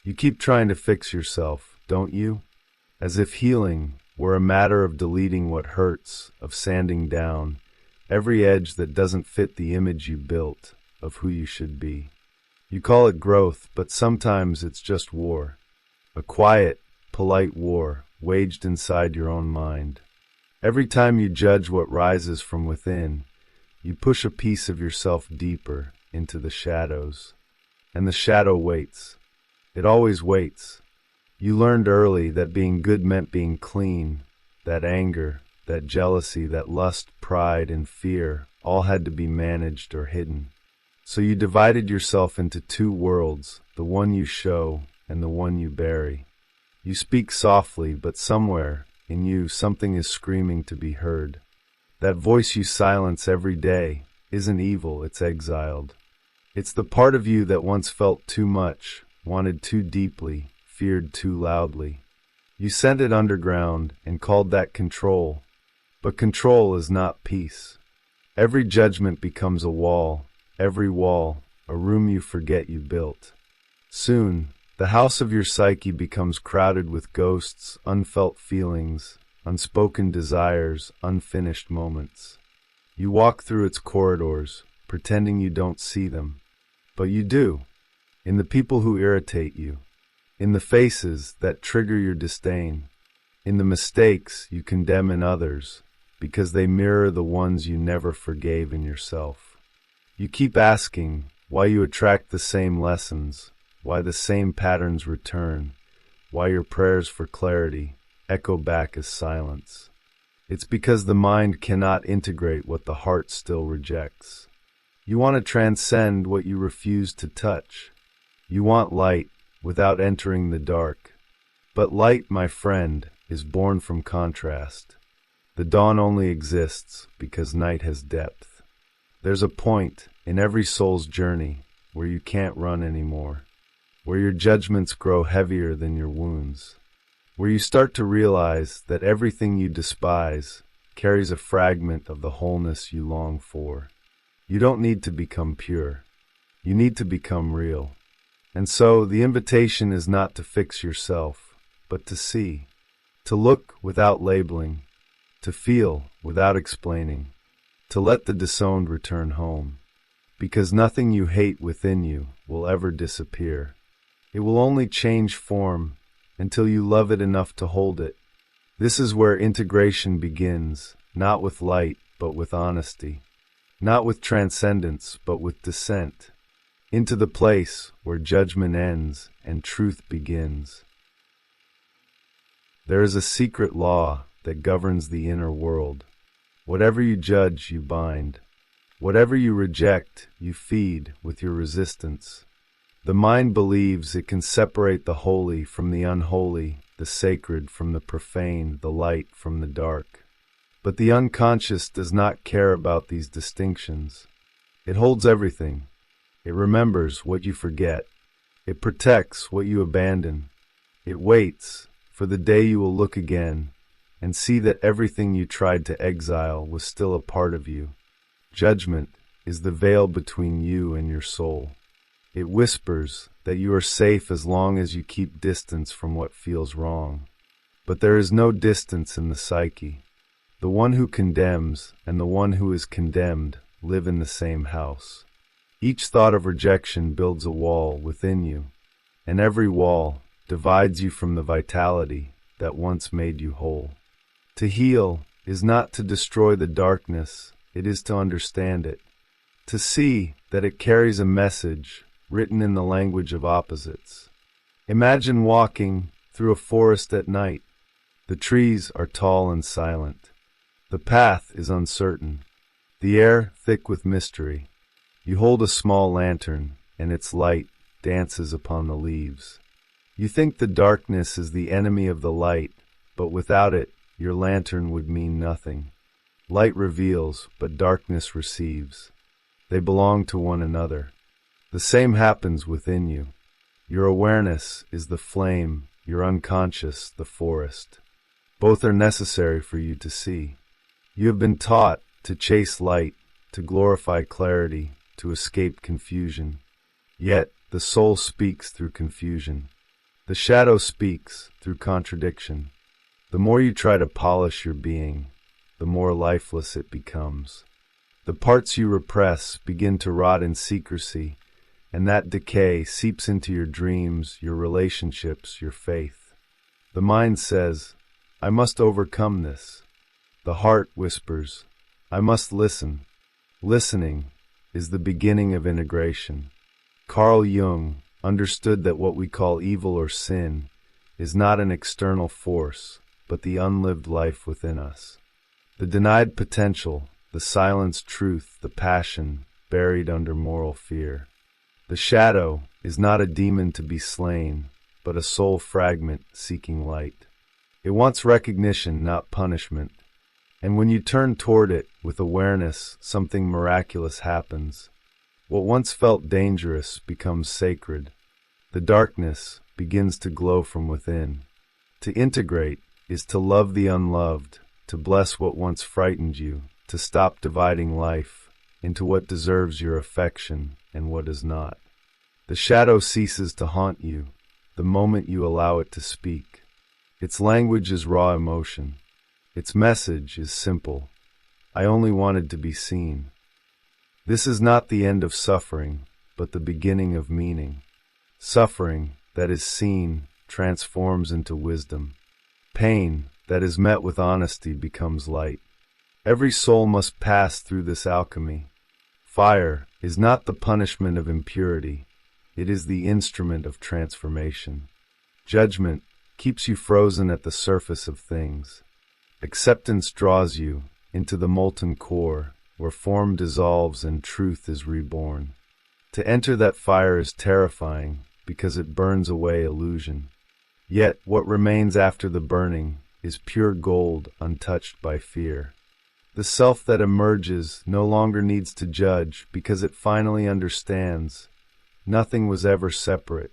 You keep trying to fix yourself, don't you? As if healing were a matter of deleting what hurts, of sanding down every edge that doesn't fit the image you built of who you should be. You call it growth, but sometimes it's just war. A quiet, polite war waged inside your own mind. Every time you judge what rises from within, you push a piece of yourself deeper into the shadows. And the shadow waits. It always waits. You learned early that being good meant being clean. That anger, that jealousy, that lust, pride, and fear all had to be managed or hidden. So you divided yourself into two worlds, the one you show and the one you bury. You speak softly, but somewhere in you something is screaming to be heard. That voice you silence every day isn't evil, it's exiled. It's the part of you that once felt too much, wanted too deeply, feared too loudly. You sent it underground and called that control. But control is not peace. Every judgment becomes a wall, every wall a room you forget you built. Soon, the house of your psyche becomes crowded with ghosts, unfelt feelings, unspoken desires, unfinished moments. You walk through its corridors, pretending you don't see them. But you do, in the people who irritate you, in the faces that trigger your disdain, in the mistakes you condemn in others, because they mirror the ones you never forgave in yourself. You keep asking why you attract the same lessons, why the same patterns return, why your prayers for clarity echo back as silence. It's because the mind cannot integrate what the heart still rejects. You want to transcend what you refuse to touch. You want light without entering the dark. But light, my friend, is born from contrast. The dawn only exists because night has depth. There's a point in every soul's journey where you can't run anymore, where your judgments grow heavier than your wounds, where you start to realize that everything you despise carries a fragment of the wholeness you long for. You don't need to become pure. You need to become real. And so the invitation is not to fix yourself, but to see, to look without labeling, to feel without explaining, to let the disowned return home. Because nothing you hate within you will ever disappear. It will only change form until you love it enough to hold it. This is where integration begins, not with light, but with honesty. Not with transcendence, but with descent. Into the place where judgment ends and truth begins. There is a secret law that governs the inner world. Whatever you judge, you bind. Whatever you reject, you feed with your resistance. The mind believes it can separate the holy from the unholy, the sacred from the profane, the light from the dark. But the unconscious does not care about these distinctions. It holds everything. It remembers what you forget. It protects what you abandon. It waits for the day you will look again and see that everything you tried to exile was still a part of you. Judgment is the veil between you and your soul. It whispers that you are safe as long as you keep distance from what feels wrong. But there is no distance in the psyche. The one who condemns and the one who is condemned live in the same house. Each thought of rejection builds a wall within you, and every wall divides you from the vitality that once made you whole. To heal is not to destroy the darkness, it is to understand it. To see that it carries a message written in the language of opposites. Imagine walking through a forest at night. The trees are tall and silent. The path is uncertain. The air thick with mystery. You hold a small lantern, and its light dances upon the leaves. You think the darkness is the enemy of the light, but without it, your lantern would mean nothing. Light reveals, but darkness receives. They belong to one another. The same happens within you. Your awareness is the flame, your unconscious the forest. Both are necessary for you to see. You have been taught to chase light, to glorify clarity, to escape confusion. Yet the soul speaks through confusion. The shadow speaks through contradiction. The more you try to polish your being, the more lifeless it becomes. The parts you repress begin to rot in secrecy, and that decay seeps into your dreams, your relationships, your faith. The mind says, I must overcome this. The heart whispers, I must listen. Listening is the beginning of integration. Carl Jung understood that what we call evil or sin is not an external force, but the unlived life within us. The denied potential, the silenced truth, the passion buried under moral fear. The shadow is not a demon to be slain, but a soul fragment seeking light. It wants recognition, not punishment. And when you turn toward it with awareness, something miraculous happens. What once felt dangerous becomes sacred. The darkness begins to glow from within. To integrate is to love the unloved, to bless what once frightened you, to stop dividing life into what deserves your affection and what does not. The shadow ceases to haunt you the moment you allow it to speak. Its language is raw emotion. Its message is simple. I only wanted to be seen. This is not the end of suffering, but the beginning of meaning. Suffering that is seen transforms into wisdom. Pain that is met with honesty becomes light. Every soul must pass through this alchemy. Fire is not the punishment of impurity. It is the instrument of transformation. Judgment keeps you frozen at the surface of things. Acceptance draws you into the molten core, where form dissolves and truth is reborn. To enter that fire is terrifying because it burns away illusion. Yet what remains after the burning is pure gold untouched by fear. The self that emerges no longer needs to judge because it finally understands nothing was ever separate.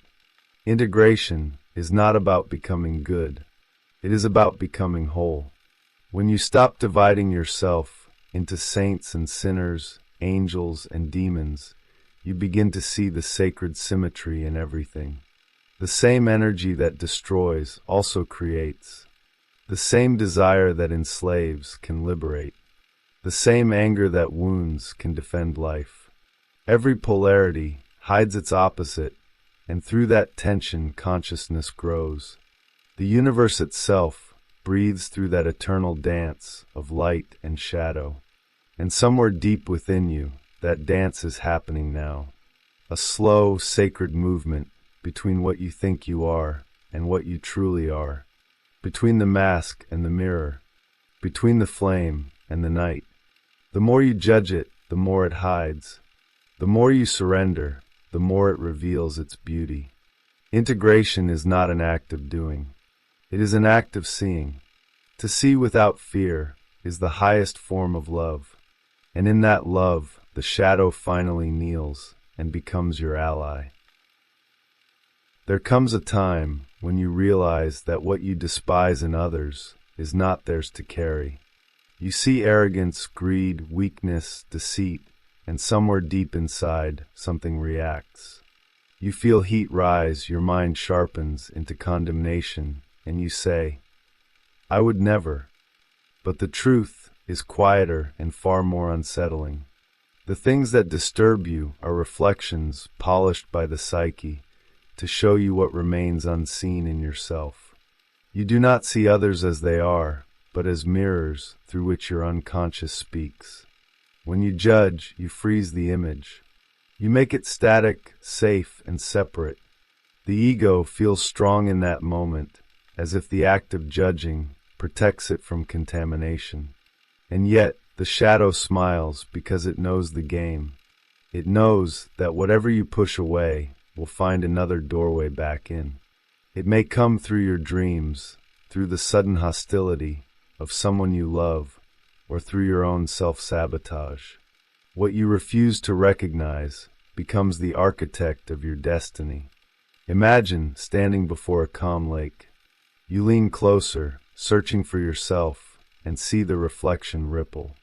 Integration is not about becoming good. It is about becoming whole. When you stop dividing yourself into saints and sinners, angels and demons, you begin to see the sacred symmetry in everything. The same energy that destroys also creates. The same desire that enslaves can liberate. The same anger that wounds can defend life. Every polarity hides its opposite, and through that tension consciousness grows. The universe itself breathes through that eternal dance of light and shadow. And somewhere deep within you, that dance is happening now. A slow, sacred movement between what you think you are and what you truly are. Between the mask and the mirror. Between the flame and the night. The more you judge it, the more it hides. The more you surrender, the more it reveals its beauty. Integration is not an act of doing. It is an act of seeing. To see without fear is the highest form of love. And in that love, the shadow finally kneels and becomes your ally. There comes a time when you realize that what you despise in others is not theirs to carry. You see arrogance, greed, weakness, deceit, and somewhere deep inside, something reacts. You feel heat rise, your mind sharpens into condemnation, and you say, I would never. But the truth is quieter and far more unsettling. The things that disturb you are reflections polished by the psyche to show you what remains unseen in yourself. You do not see others as they are, but as mirrors through which your unconscious speaks. When you judge, you freeze the image. You make it static, safe, and separate. The ego feels strong in that moment, as if the act of judging protects it from contamination. And yet, the shadow smiles because it knows the game. It knows that whatever you push away will find another doorway back in. It may come through your dreams, through the sudden hostility of someone you love, or through your own self-sabotage. What you refuse to recognize becomes the architect of your destiny. Imagine standing before a calm lake. You lean closer, searching for yourself, and see the reflection ripple.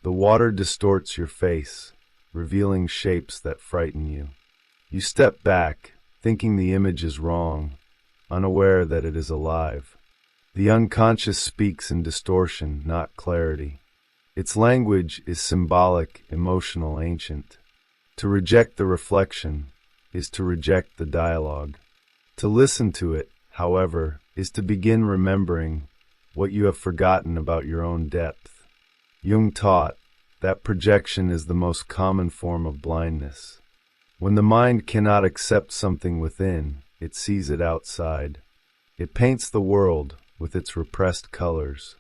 The water distorts your face, revealing shapes that frighten you. You step back, thinking the image is wrong, unaware that it is alive. The unconscious speaks in distortion, not clarity. Its language is symbolic, emotional, ancient. To reject the reflection is to reject the dialogue. To listen to it, however, is to begin remembering what you have forgotten about your own depth. Jung taught that projection is the most common form of blindness. When the mind cannot accept something within, it sees it outside. It paints the world with its repressed colors.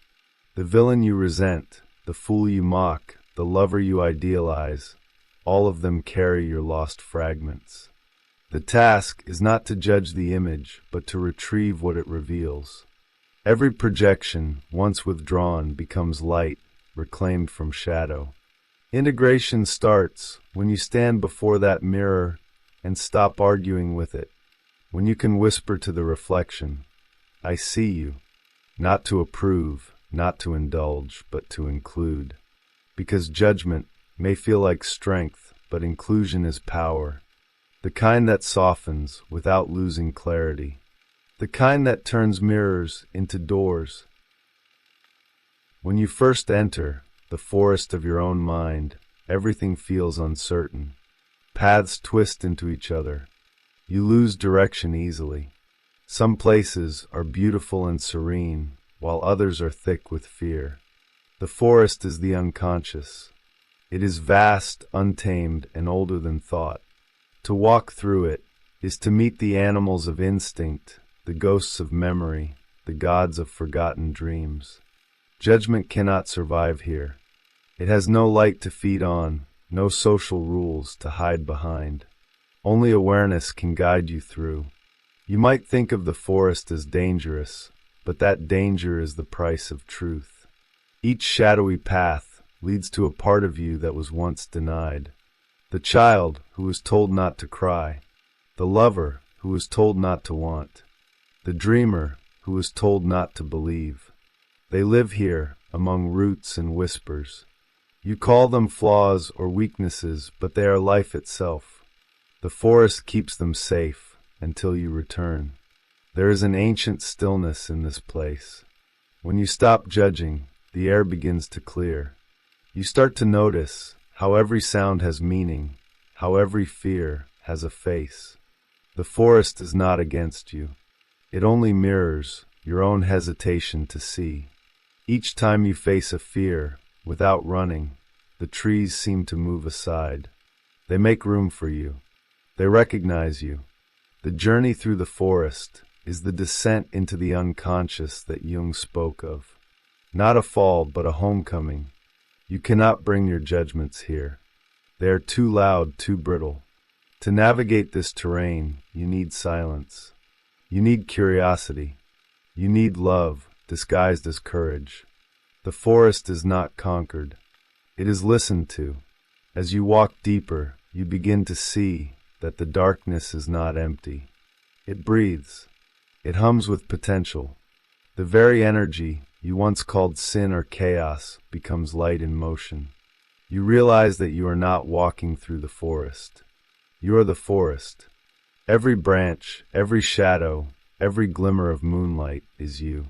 The villain you resent, the fool you mock, the lover you idealize, all of them carry your lost fragments. The task is not to judge the image, but to retrieve what it reveals. Every projection, once withdrawn, becomes light, reclaimed from shadow. Integration starts when you stand before that mirror and stop arguing with it. When you can whisper to the reflection, "I see you," not to approve, not to indulge, but to include. Because judgment may feel like strength, but inclusion is power. The kind that softens without losing clarity. The kind that turns mirrors into doors. When you first enter the forest of your own mind, everything feels uncertain. Paths twist into each other. You lose direction easily. Some places are beautiful and serene, while others are thick with fear. The forest is the unconscious. It is vast, untamed, and older than thought. To walk through it is to meet the animals of instinct, the ghosts of memory, the gods of forgotten dreams. Judgment cannot survive here. It has no light to feed on, no social rules to hide behind. Only awareness can guide you through. You might think of the forest as dangerous, but that danger is the price of truth. Each shadowy path leads to a part of you that was once denied. The child who was told not to cry. The lover who was told not to want. The dreamer who was told not to believe. They live here among roots and whispers. You call them flaws or weaknesses, but they are life itself. The forest keeps them safe until you return. There is an ancient stillness in this place. When you stop judging, the air begins to clear. You start to notice how every sound has meaning, how every fear has a face. The forest is not against you. It only mirrors your own hesitation to see. Each time you face a fear, without running, the trees seem to move aside. They make room for you. They recognize you. The journey through the forest is the descent into the unconscious that Jung spoke of. Not a fall, but a homecoming. You cannot bring your judgments here. They are too loud, too brittle. To navigate this terrain, you need silence. You need curiosity. You need love, disguised as courage. The forest is not conquered. It is listened to. As you walk deeper, you begin to see that the darkness is not empty. It breathes. It hums with potential. The very energy you once called sin or chaos becomes light in motion. You realize that you are not walking through the forest. You are the forest. Every branch, every shadow, every glimmer of moonlight is you.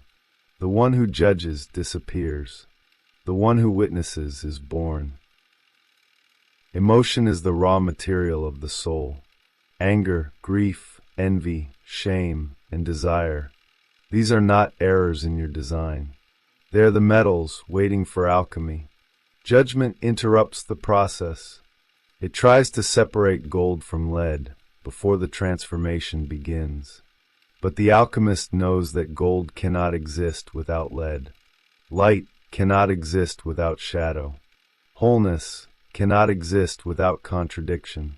The one who judges disappears. The one who witnesses is born. Emotion is the raw material of the soul. Anger, grief, envy, shame, and desire. These are not errors in your design. They are the metals waiting for alchemy. Judgment interrupts the process. It tries to separate gold from lead before the transformation begins. But the alchemist knows that gold cannot exist without lead. Light cannot exist without shadow. Wholeness cannot exist without contradiction.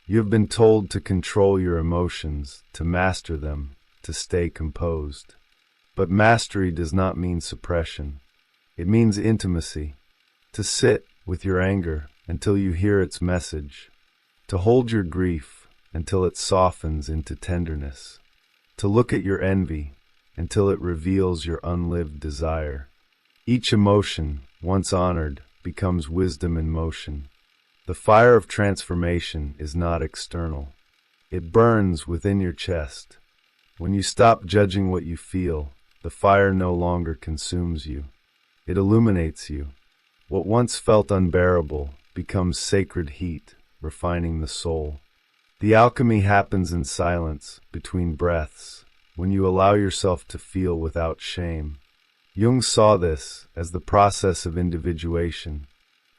You have been told to control your emotions, to master them, to stay composed. But mastery does not mean suppression. It means intimacy. To sit with your anger until you hear its message. To hold your grief until it softens into tenderness. To look at your envy until it reveals your unlived desire. Each emotion, once honored, becomes wisdom in motion. The fire of transformation is not external. It burns within your chest. When you stop judging what you feel, the fire no longer consumes you. It illuminates you. What once felt unbearable becomes sacred heat, refining the soul. The alchemy happens in silence, between breaths, when you allow yourself to feel without shame. Jung saw this as the process of individuation,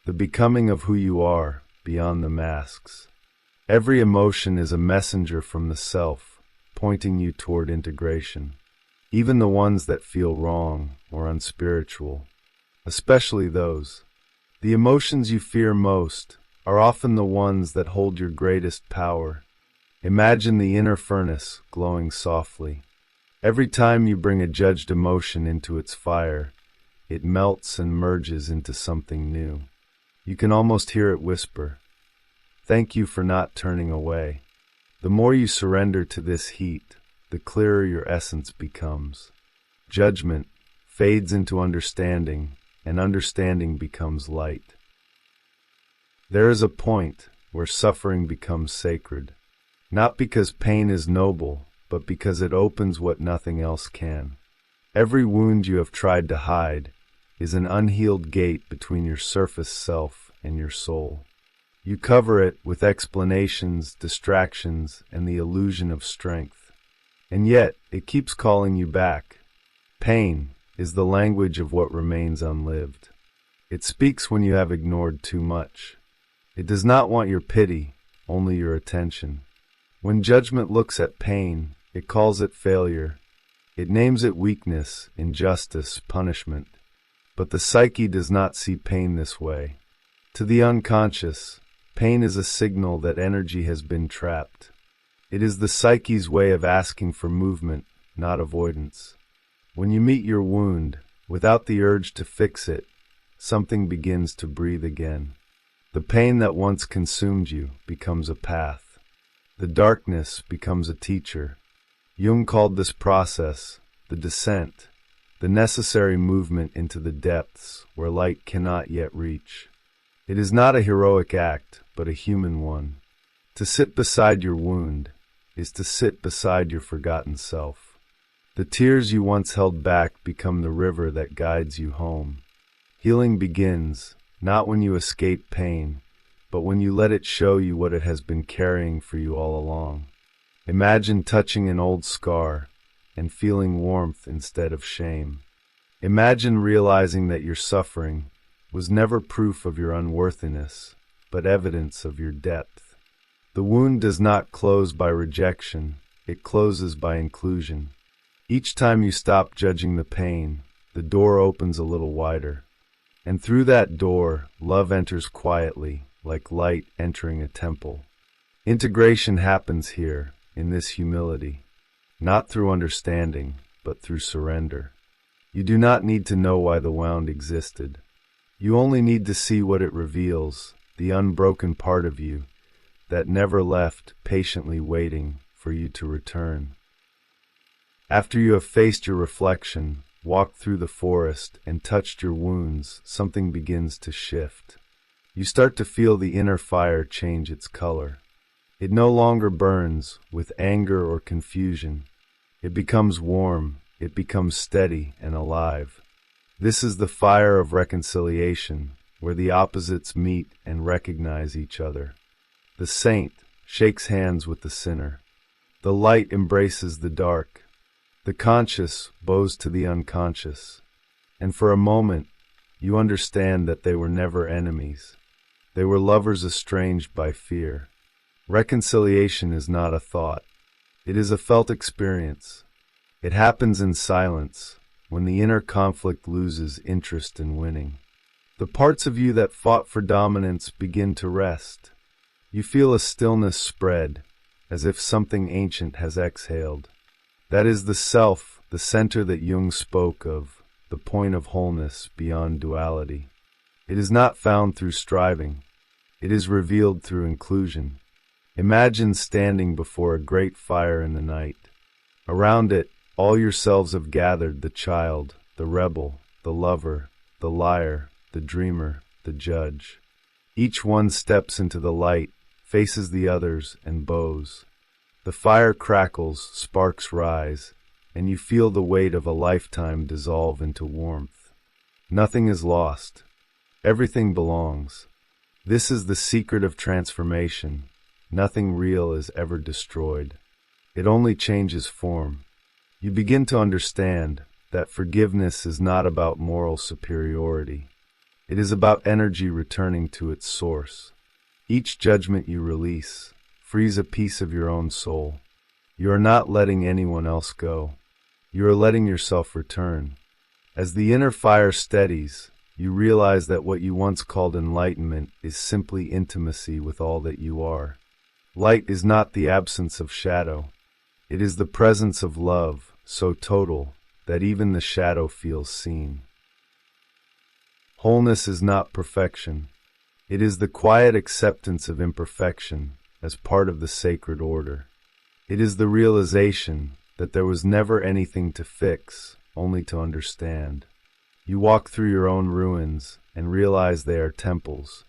the becoming of who you are beyond the masks. Every emotion is a messenger from the self, pointing you toward integration. Even the ones that feel wrong or unspiritual, especially those. The emotions you fear most are often the ones that hold your greatest power. Imagine the inner furnace glowing softly. Every time you bring a judged emotion into its fire, it melts and merges into something new. You can almost hear it whisper, "Thank you for not turning away." The more you surrender to this heat, the clearer your essence becomes. Judgment fades into understanding, and understanding becomes light. There is a point where suffering becomes sacred, not because pain is noble, but because it opens what nothing else can. Every wound you have tried to hide is an unhealed gate between your surface self and your soul. You cover it with explanations, distractions, and the illusion of strength. And yet, it keeps calling you back. Pain is the language of what remains unlived. It speaks when you have ignored too much. It does not want your pity, only your attention. When judgment looks at pain, it calls it failure. It names it weakness, injustice, punishment. But the psyche does not see pain this way. To the unconscious, pain is a signal that energy has been trapped. It is the psyche's way of asking for movement, not avoidance. When you meet your wound, without the urge to fix it, something begins to breathe again. The pain that once consumed you becomes a path. The darkness becomes a teacher. Jung called this process the descent, the necessary movement into the depths where light cannot yet reach. It is not a heroic act, but a human one. To sit beside your wound is to sit beside your forgotten self. The tears you once held back become the river that guides you home. Healing begins, not when you escape pain, but when you let it show you what it has been carrying for you all along. Imagine touching an old scar and feeling warmth instead of shame. Imagine realizing that your suffering was never proof of your unworthiness, but evidence of your depth. The wound does not close by rejection, it closes by inclusion. Each time you stop judging the pain, the door opens a little wider. And through that door, love enters quietly, like light entering a temple. Integration happens here, in this humility, not through understanding, but through surrender. You do not need to know why the wound existed. You only need to see what it reveals, the unbroken part of you that never left, patiently waiting for you to return. After you have faced your reflection, walked through the forest, and touched your wounds, something begins to shift. You start to feel the inner fire change its color. It no longer burns with anger or confusion. It becomes warm, it becomes steady and alive. This is the fire of reconciliation, where the opposites meet and recognize each other. The saint shakes hands with the sinner. The light embraces the dark. The conscious bows to the unconscious. And for a moment, you understand that they were never enemies. They were lovers estranged by fear. Reconciliation is not a thought. It is a felt experience. It happens in silence, when the inner conflict loses interest in winning. The parts of you that fought for dominance begin to rest. You feel a stillness spread, as if something ancient has exhaled. That is the self, the center that Jung spoke of, the point of wholeness beyond duality. It is not found through striving. It is revealed through inclusion. Imagine standing before a great fire in the night. Around it, all yourselves have gathered: the child, the rebel, the lover, the liar, the dreamer, the judge. Each one steps into the light, faces the others, and bows. The fire crackles, sparks rise, and you feel the weight of a lifetime dissolve into warmth. Nothing is lost. Everything belongs. This is the secret of transformation. Nothing real is ever destroyed. It only changes form. You begin to understand that forgiveness is not about moral superiority. It is about energy returning to its source. Each judgment you release frees a piece of your own soul. You are not letting anyone else go. You are letting yourself return. As the inner fire steadies, you realize that what you once called enlightenment is simply intimacy with all that you are. Light is not the absence of shadow. It is the presence of love, so total that even the shadow feels seen. Wholeness is not perfection. It is the quiet acceptance of imperfection as part of the sacred order. It is the realization that there was never anything to fix, only to understand. You walk through your own ruins and realize they are temples.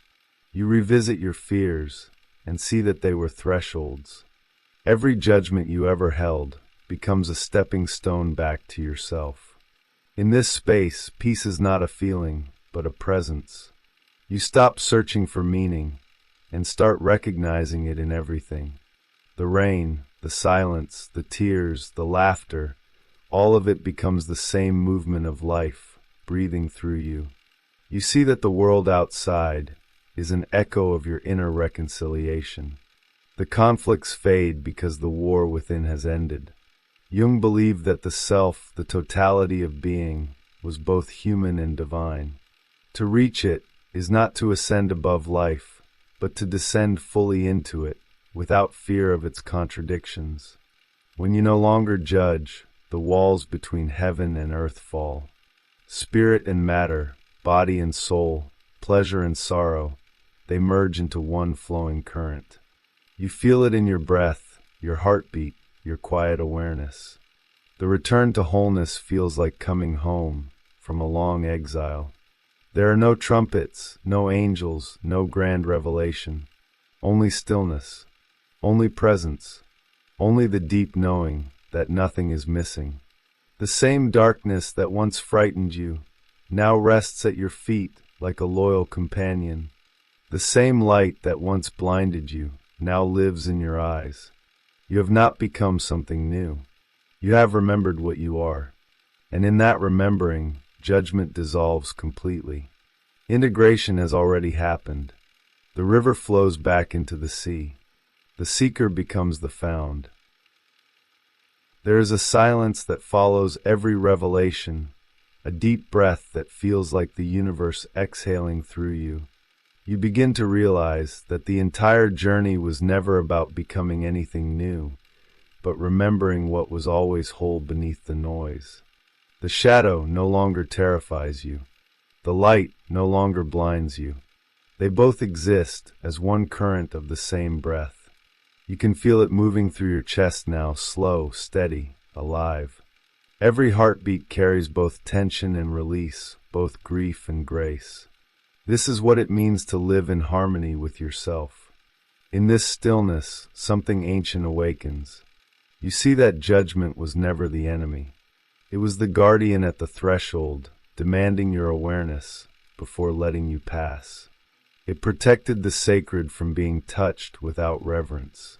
You revisit your fears and see that they were thresholds. Every judgment you ever held becomes a stepping stone back to yourself. In this space, peace is not a feeling, but a presence. You stop searching for meaning and start recognizing it in everything. The rain, the silence, the tears, the laughter, all of it becomes the same movement of life, breathing through you. You see that the world outside is an echo of your inner reconciliation. The conflicts fade because the war within has ended. Jung believed that the self, the totality of being, was both human and divine. To reach it is not to ascend above life, but to descend fully into it, without fear of its contradictions. When you no longer judge, the walls between heaven and earth fall. Spirit and matter, body and soul, pleasure and sorrow, they merge into one flowing current. You feel it in your breath, your heartbeat, your quiet awareness. The return to wholeness feels like coming home from a long exile. There are no trumpets, no angels, no grand revelation. Only stillness, only presence, only the deep knowing that nothing is missing. The same darkness that once frightened you now rests at your feet like a loyal companion. The same light that once blinded you now lives in your eyes. You have not become something new. You have remembered what you are. And in that remembering, judgment dissolves completely. Integration has already happened. The river flows back into the sea. The seeker becomes the found. There is a silence that follows every revelation, a deep breath that feels like the universe exhaling through you. You begin to realize that the entire journey was never about becoming anything new, but remembering what was always whole beneath the noise. The shadow no longer terrifies you. The light no longer blinds you. They both exist as one current of the same breath. You can feel it moving through your chest now, slow, steady, alive. Every heartbeat carries both tension and release, both grief and grace. This is what it means to live in harmony with yourself. In this stillness, something ancient awakens. You see that judgment was never the enemy. It was the guardian at the threshold, demanding your awareness before letting you pass. It protected the sacred from being touched without reverence.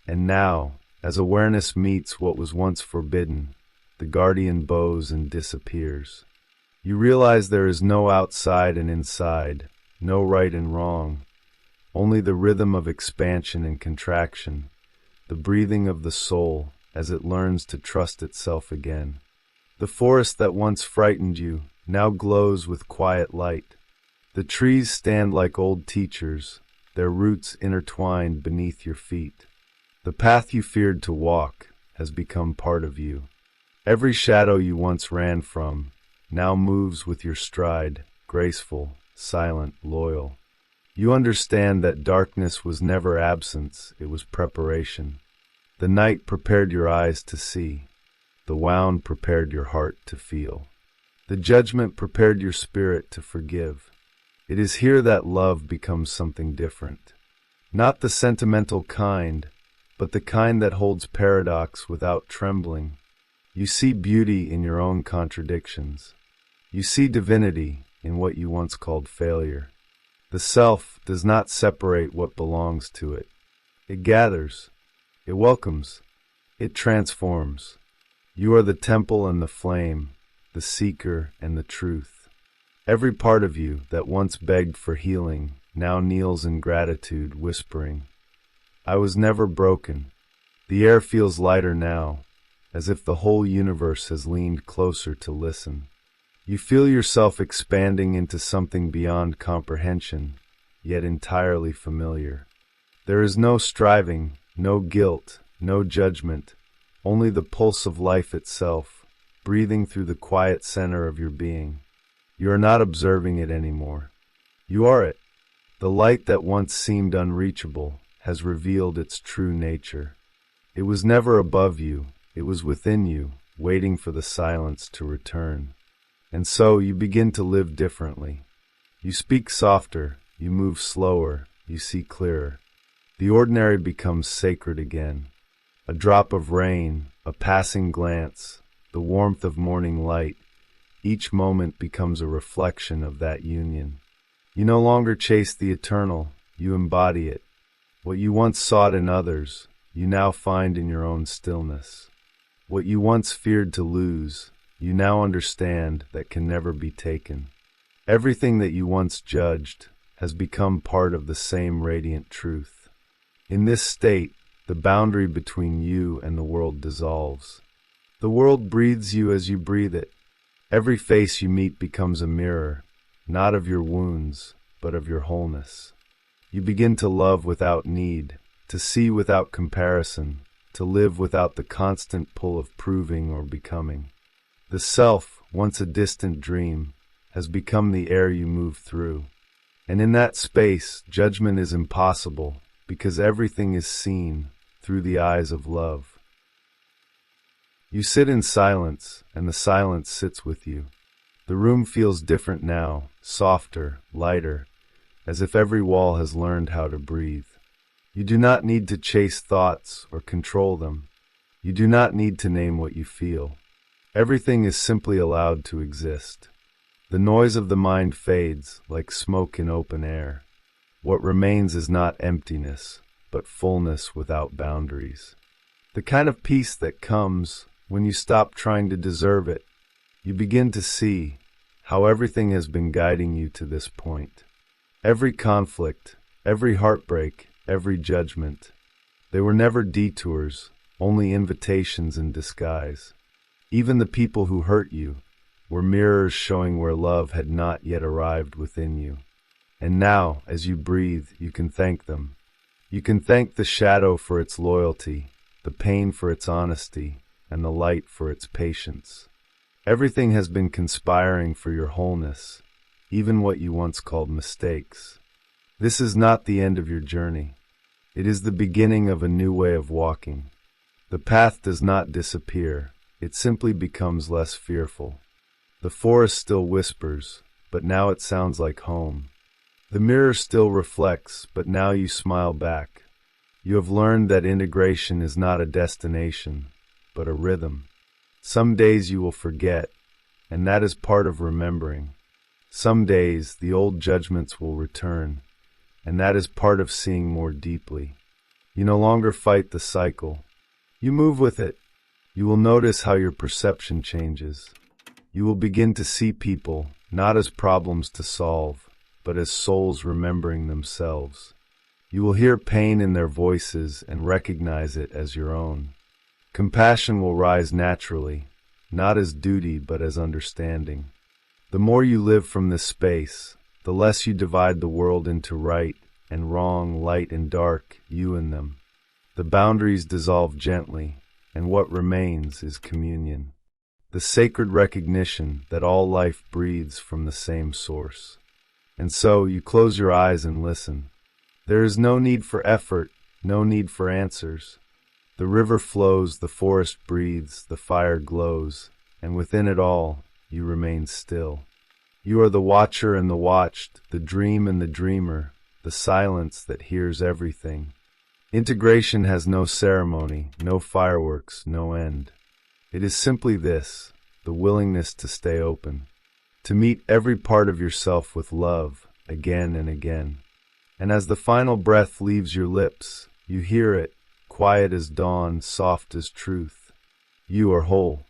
And now, as awareness meets what was once forbidden, the guardian bows and disappears. You realize there is no outside and inside, no right and wrong, only the rhythm of expansion and contraction, the breathing of the soul as it learns to trust itself again. The forest that once frightened you now glows with quiet light. The trees stand like old teachers, their roots intertwined beneath your feet. The path you feared to walk has become part of you. Every shadow you once ran from now moves with your stride, graceful, silent, loyal. You understand that darkness was never absence, it was preparation. The night prepared your eyes to see. The wound prepared your heart to feel. The judgment prepared your spirit to forgive. It is here that love becomes something different. Not the sentimental kind, but the kind that holds paradox without trembling. You see beauty in your own contradictions. You see divinity in what you once called failure. The self does not separate what belongs to it. It gathers. It welcomes. It transforms. You are the temple and the flame, the seeker and the truth. Every part of you that once begged for healing now kneels in gratitude, whispering, "I was never broken." The air feels lighter now, as if the whole universe has leaned closer to listen. You feel yourself expanding into something beyond comprehension, yet entirely familiar. There is no striving, no guilt, no judgment, only the pulse of life itself, breathing through the quiet center of your being. You are not observing it anymore. You are it. The light that once seemed unreachable has revealed its true nature. It was never above you, it was within you, waiting for the silence to return. And so you begin to live differently. You speak softer, you move slower, you see clearer. The ordinary becomes sacred again. A drop of rain, a passing glance, the warmth of morning light, each moment becomes a reflection of that union. You no longer chase the eternal, you embody it. What you once sought in others, you now find in your own stillness. What you once feared to lose, you now understand that can never be taken. Everything that you once judged has become part of the same radiant truth. In this state, the boundary between you and the world dissolves. The world breathes you as you breathe it. Every face you meet becomes a mirror, not of your wounds, but of your wholeness. You begin to love without need, to see without comparison, to live without the constant pull of proving or becoming. The self, once a distant dream, has become the air you move through. And in that space, judgment is impossible, because everything is seen through the eyes of love. You sit in silence, and the silence sits with you. The room feels different now, softer, lighter, as if every wall has learned how to breathe. You do not need to chase thoughts or control them. You do not need to name what you feel. Everything is simply allowed to exist. The noise of the mind fades like smoke in open air. What remains is not emptiness, but fullness without boundaries. The kind of peace that comes when you stop trying to deserve it. You begin to see how everything has been guiding you to this point. Every conflict, every heartbreak, every judgment. They were never detours, only invitations in disguise. Even the people who hurt you were mirrors showing where love had not yet arrived within you. And now, as you breathe, you can thank them. You can thank the shadow for its loyalty, the pain for its honesty, and the light for its patience. Everything has been conspiring for your wholeness, even what you once called mistakes. This is not the end of your journey. It is the beginning of a new way of walking. The path does not disappear. It simply becomes less fearful. The forest still whispers, but now it sounds like home. The mirror still reflects, but now you smile back. You have learned that integration is not a destination, but a rhythm. Some days you will forget, and that is part of remembering. Some days the old judgments will return, and that is part of seeing more deeply. You no longer fight the cycle. You move with it. You will notice how your perception changes. You will begin to see people not as problems to solve, but as souls remembering themselves. You will hear pain in their voices and recognize it as your own. Compassion will rise naturally, not as duty but as understanding. The more you live from this space, the less you divide the world into right and wrong, light and dark, you and them. The boundaries dissolve gently, and what remains is communion. The sacred recognition that all life breathes from the same source. And so you close your eyes and listen. There is no need for effort, no need for answers. The river flows, the forest breathes, the fire glows, and within it all, you remain still. You are the watcher and the watched, the dream and the dreamer, the silence that hears everything. Integration has no ceremony, no fireworks, no end. It is simply this, the willingness to stay open, to meet every part of yourself with love, again and again. And as the final breath leaves your lips, you hear it, quiet as dawn, soft as truth. You are whole.